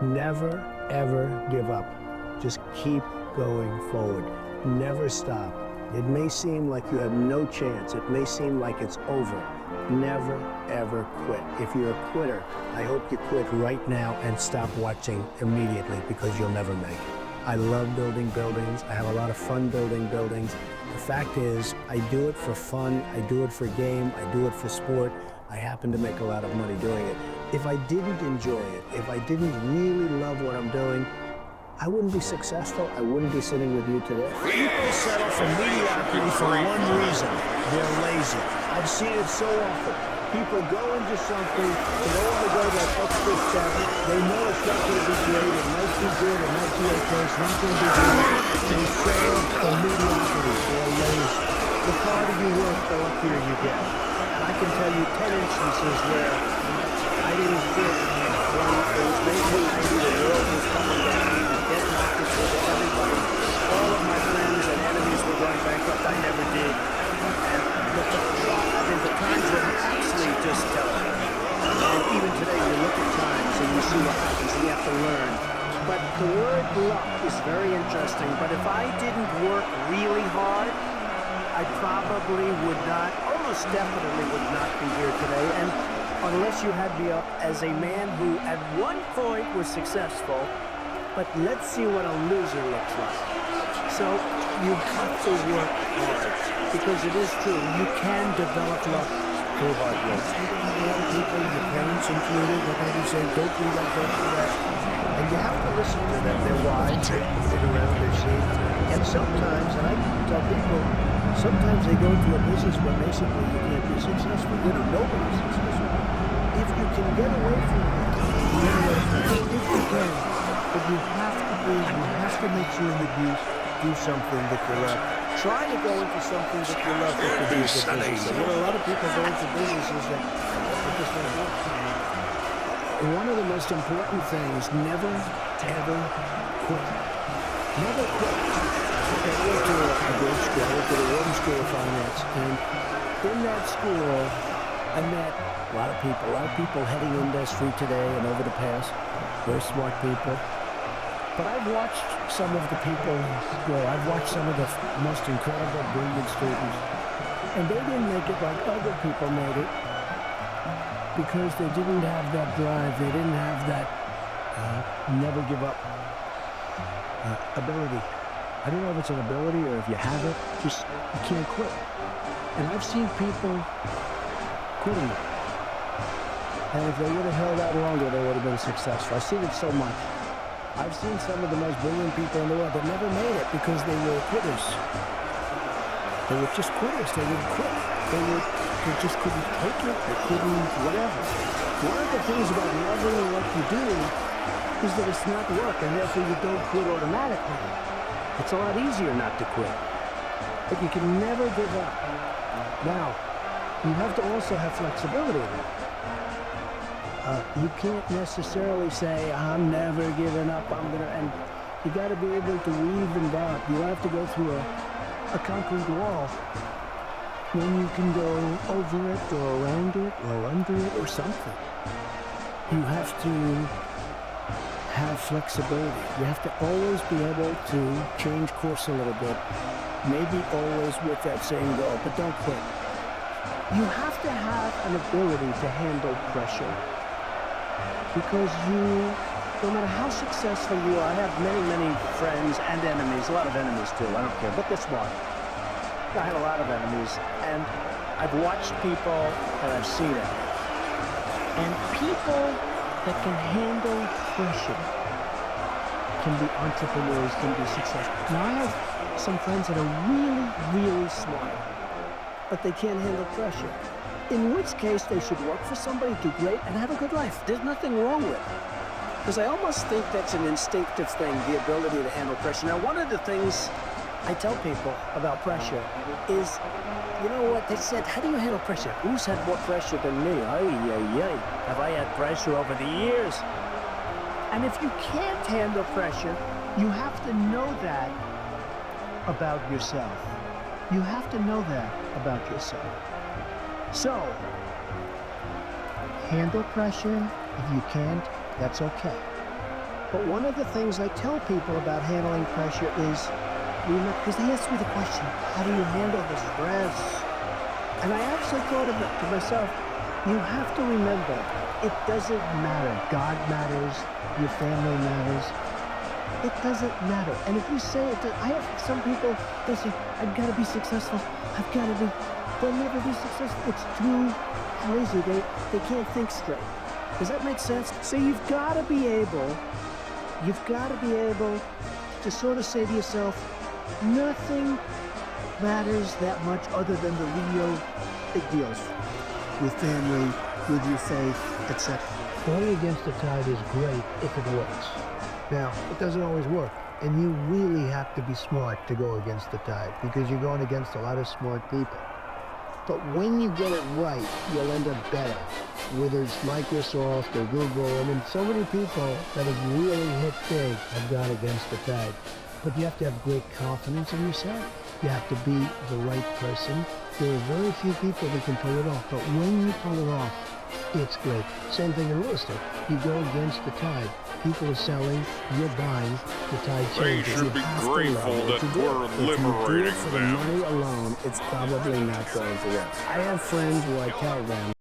Never, ever give up. Just keep going forward. Never stop. It may seem like you have no chance. It may seem like it's over. Never, ever quit. If you're a quitter, I hope you quit right now and stop watching immediately, because you'll never make it. I love building buildings. I have a lot of fun building buildings. The fact is, I do it for fun. I do it for game. I do it for sport. I happen to make a lot of money doing it. If I didn't enjoy it, if I didn't really love what I'm doing, I wouldn't be successful. I wouldn't be sitting with you today. People settle for mediocrity for one reason: they're lazy. I've seen it so often. People go into something, they don't want to go that extra step. They know it's not going to be great, it might be good, it might be okay, it's not going to be good. They settle for mediocrity. They're lazy. The harder you work, the luckier you get. And I can tell you 10 instances where I didn't fit when it was 1990, the world was coming down, and debt markets were to everybody. All of my friends and enemies were going bankrupt. I never did. And the times were actually just telling. And even today, you look at times and you see what happens, and you have to learn. But the word luck is very interesting. But if I didn't work really hard, I probably would not, almost definitely would not be here today. And unless you had me up as a man who at one point was successful, but let's see what a loser looks like. So you have to work hard, because it is true, you can develop luck through hard work. A lot of people, your parents included, they're going to say, don't do that, don't do that. And you have to listen to them. They're wise, they sit around, they see. And sometimes, and I tell people, sometimes they go to a business where basically you can't be successful. You know, nobody's successful. If you can get away from it, get away from it. If you can. But you have to make sure that you do something that you love. Try to go into something that you love that could be a good business. You know, a lot of people go into businesses that just don't work. One of the most important things, never, ever quit. Never quit. I went to a great school. I went to the Wharton School of Finance. And in that school, I met a lot of people heading industry today and over the past. Very smart people. But I've watched some of the people grow. I've watched some of the most incredible, brilliant students. And they didn't make it like other people made it, because they didn't have that drive. They didn't have that never give up ability. I don't know if it's an ability or if you have it, just you can't quit. And I've seen people quitting. And if they would have held out longer, they would have been successful. I've seen it so much. I've seen some of the most brilliant people in the world that never made it because they were quitters. They were just quitters. They would quit. They just couldn't take it. They couldn't whatever. One of the things about loving what you do is that it's not work, and therefore you don't quit automatically. It's a lot easier not to quit. But you can never give up. Now, you have to also have flexibility in it. You can't necessarily say, I'm never giving up, and you got to be able to weave and bob. You have to go through a concrete wall when you can go over it or around it or under it or something. You have to have flexibility. You have to always be able to change course a little bit, maybe always with that same goal, but don't quit. You have to have an ability to handle pressure. Because no matter how successful you are, I have many, many friends and enemies, a lot of enemies too, I don't care, but they're smart. I have a lot of enemies, and I've watched people and I've seen it. And people that can handle pressure can be entrepreneurs, can be successful. Now I have some friends that are really, really smart, but they can't handle pressure. In which case, they should work for somebody, do great, and have a good life. There's nothing wrong with it. Because I almost think that's an instinctive thing, the ability to handle pressure. Now, one of the things I tell people about pressure is, you know what, they said, how do you handle pressure? Who's had more pressure than me? Have I had pressure over the years? And if you can't handle pressure, you have to know that about yourself. You have to know that about yourself. So, handle pressure. If you can't, that's okay. But one of the things I tell people about handling pressure is, because they ask me the question, how do you handle the stress? And I actually thought of it to myself, you have to remember, it doesn't matter. God matters, your family matters. It doesn't matter. And if you say it, I have some people, they say, I've got to be successful. They'll never be successful. It's too crazy. They can't think straight. Does that make sense? So you've got to be able to sort of say to yourself, nothing matters that much other than the real big deals. With family, with your faith, etc. Going against the tide is great if it works. Now, it doesn't always work, and you really have to be smart to go against the tide because you're going against a lot of smart people. But when you get it right, you'll end up better. Whether it's Microsoft or Google, I mean, so many people that have really hit big have gone against the tide. But you have to have great confidence in yourself. You have to be the right person. There are very few people that can pull it off, but when you pull it off, it's great. Same thing in real estate. You go against the tide. People are selling, you're buying, the tide They changes. should be grateful that we're liberating For the them. money alone, it's probably not going to work. I have friends who I tell them,